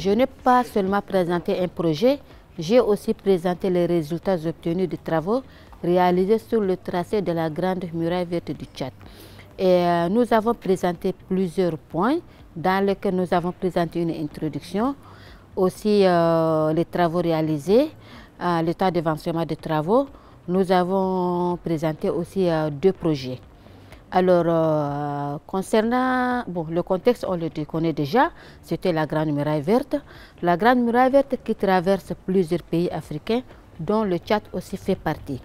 je n'ai pas seulement présenté un projet, j'ai aussi présenté les résultats obtenus des travaux réalisés sur le tracé de la Grande Muraille Verte du Tchad. Et nous avons présenté plusieurs points dans lesquels nous avons présenté une introduction, aussi les travaux réalisés, l'état d'avancement des travaux. Nous avons présenté aussi 2 projets. Alors, concernant le contexte, on le connaît déjà, c'était la Grande Muraille Verte. La Grande Muraille Verte qui traverse plusieurs pays africains, dont le Tchad aussi fait partie.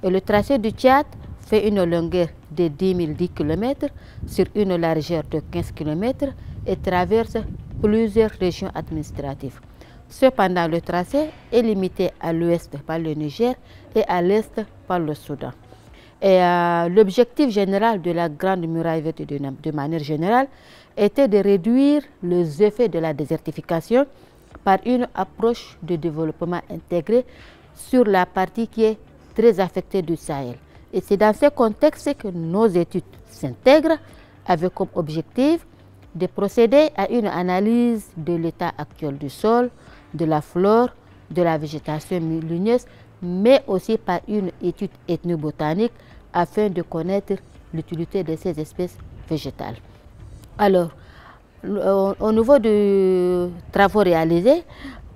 Et le tracé du Tchad fait une longueur de 10 km sur une largeur de 15 km et traverse plusieurs régions administratives. Cependant, le tracé est limité à l'ouest par le Niger et à l'est par le Soudan. Et l'objectif général de la Grande Muraille Verte de manière générale était de réduire les effets de la désertification par une approche de développement intégré sur la partie qui est très affectée du Sahel. Et c'est dans ce contexte que nos études s'intègrent avec comme objectif de procéder à une analyse de l'état actuel du sol, de la flore, de la végétation ligneuse, mais aussi par une étude ethnobotanique afin de connaître l'utilité de ces espèces végétales. Alors, au niveau des travaux réalisés,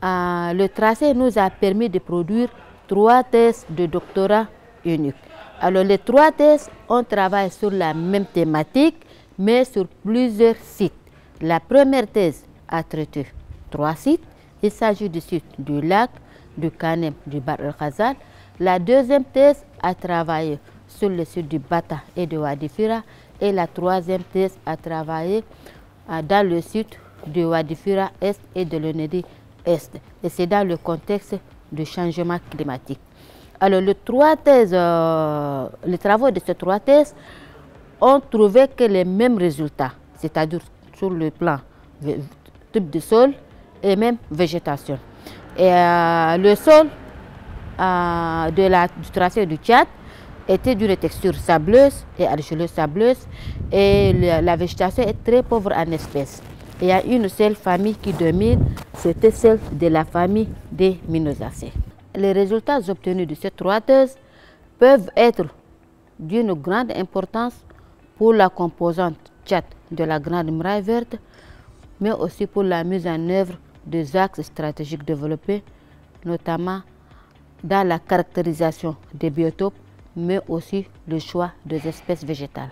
le tracé nous a permis de produire 3 thèses de doctorat uniques. Alors, les 3 thèses, on travaille sur la même thématique, mais sur plusieurs sites. La première thèse a traité 3 sites. Il s'agit du site du lac, du Kanem, du Bahr el Ghazal. La deuxième thèse a travaillé sur le site du Bata et de Wadi Fira. Et la troisième thèse a travaillé dans le site de Wadi Fira Est et de l'Onedi Est. Et c'est dans le contexte du changement climatique. Alors, les travaux de ces 3 thèses ont trouvé que les mêmes résultats, c'est-à-dire sur le plan type de sol et même végétation. Et le sol du tracé du Tchad était d'une texture sableuse et argileuse sableuse et la végétation est très pauvre en espèces. Il y a une seule famille qui domine, c'était celle de la famille des Minnosacées. Les résultats obtenus de ces 3 thèses peuvent être d'une grande importance pour la composante Tchad de la Grande Muraille Verte, mais aussi pour la mise en œuvre des axes stratégiques développés, notamment dans la caractérisation des biotopes, mais aussi le choix des espèces végétales.